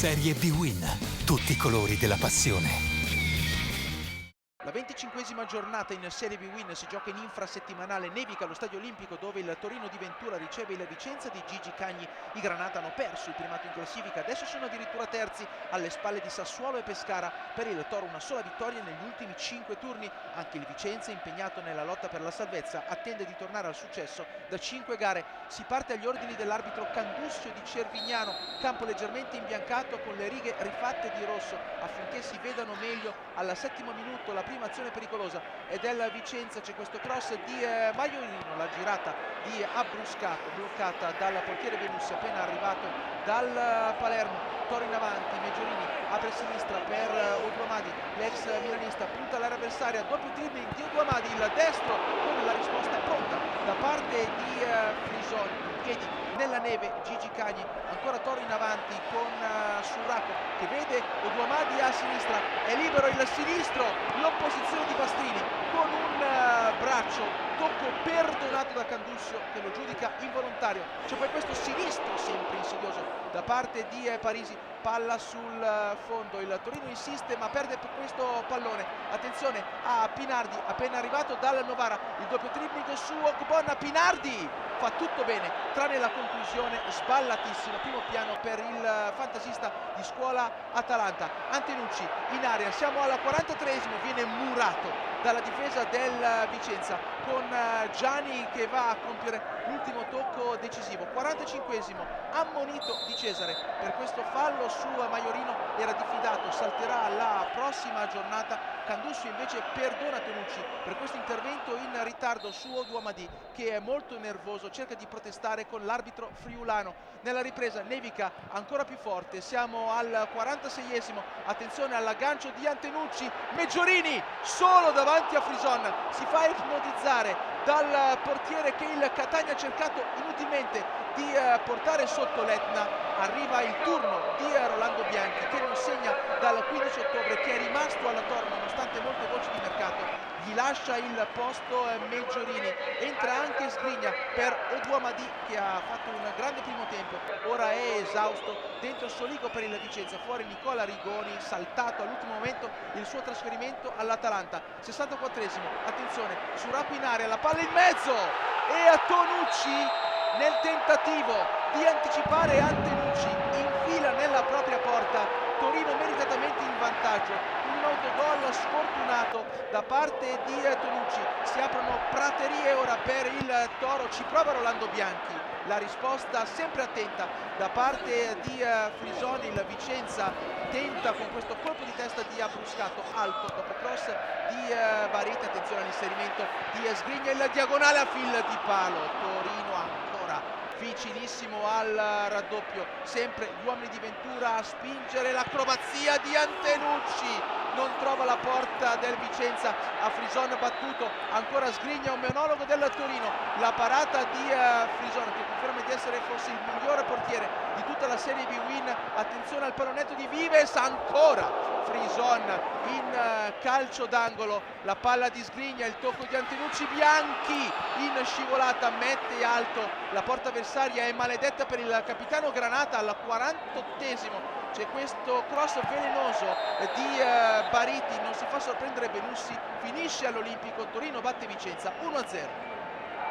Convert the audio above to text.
Serie B-Win. Tutti i colori della passione. La 25esima giornata in Serie B-Win si gioca in infrasettimanale, nevica allo Stadio Olimpico dove il Torino di Ventura riceve il Vicenza di Gigi Cagni. I Granata hanno perso il primato in classifica, adesso sono addirittura terzi alle spalle di Sassuolo e Pescara. Per il Toro una sola vittoria negli ultimi 5 turni. Anche il Vicenza, impegnato nella lotta per la salvezza, attende di tornare al successo da 5 gare. Si parte agli ordini dell'arbitro Candussio di Cervignano, campo leggermente imbiancato con le righe rifatte di rosso affinché si vedano meglio. Al 7° minuto la prima azione pericolosa è del Vicenza, c'è questo cross di Maiorino, la girata di Abruscato bloccata dal portiere Benussi appena arrivato dal Palermo. Toro in avanti, Meggiorini apre a sinistra per Oduamadi, l'ex milanista punta all'area avversaria, doppio dribbling di Oduamadi, il destro con la risposta pronta da parte di Frisoni, in piedi nella neve Gigi Cagni. Ancora Toro in avanti con Surraco che vede Oduamadi a sinistra, è libero il sinistro, l'opposizione di Bastrini con un braccio, tocco perdonato da Candussio che lo giudica involontario. C'è poi questo sinistro sempre insidioso da parte di Parisi, palla sul fondo, il Torino insiste ma perde questo pallone. Attenzione a Pinardi appena arrivato dal Novara, il doppio dribbling su Ogbonna, Pinardi fa tutto bene tranne la conclusione sballatissima. Primo piano per il fantasista di scuola Atalanta. Antenucci in area, siamo al 43esimo, viene murato dalla difesa del Vicenza con Gianni che va a compiere l'ultimo tocco decisivo. 45esimo, ammonito Di Cesare per questo fallo su Maiorino, era diffidato, salterà la prossima giornata. Candussio invece perdona Tenucci per questo intervento in ritardo su Oduamadi che è molto nervoso, cerca di protestare con l'arbitro friulano. Nella ripresa nevica ancora più forte, siamo al 46esimo, attenzione all'aggancio di Antenucci, Meggiorini solo davanti a Frison, si fa ipnotizzare dal portiere che il Catania ha cercato inutilmente di portare sotto l'Etna. Arriva il turno di Rolando Bianchi che non segna dal 15 ottobre, che è rimasto alla Toro nonostante molte voci di mercato. Gli lascia il posto Meggiorini, entra anche Sgrigna per Oduamadi che ha fatto un grande primo tempo, ora è esausto. Dentro Solico per il Vicenza, fuori Nicola Rigoni, saltato all'ultimo momento il suo trasferimento all'Atalanta. 64esimo, attenzione, Surraco in area, la palla in mezzo e a Tonucci nel tentativo di anticipare Antenucci infila nella propria porta. Torino meritatamente in vantaggio, un autogol sfortunato da parte di Tonucci. Si aprono praterie ora per il Toro, ci prova Rolando Bianchi, la risposta sempre attenta da parte di Frisoni. Il Vicenza tenta con questo colpo di testa di Abruscato alto dopo cross di Barita. Attenzione all'inserimento di Sgrigna, il diagonale a fil di palo. Torino ancora vicinissimo al raddoppio, sempre gli uomini di Ventura a spingere, l'acrobazia di Antenucci non trova la porta del Vicenza, a Frison battuto, ancora Sgrigna, un monologo del Torino, la parata di Frison che conferma di essere forse il migliore portiere di tutta la Serie B-Win. Attenzione al pallonetto di Vives, ancora Frison in calcio d'angolo, la palla di Sgrigna, il tocco di Antenucci, Bianchi in scivolata, mette alto la porta avversaria, è maledetta per il capitano Granata. Al 48esimo c'è questo cross velenoso di Bariti, non si fa sorprendere Benussi, finisce all'Olimpico, Torino batte Vicenza 1-0.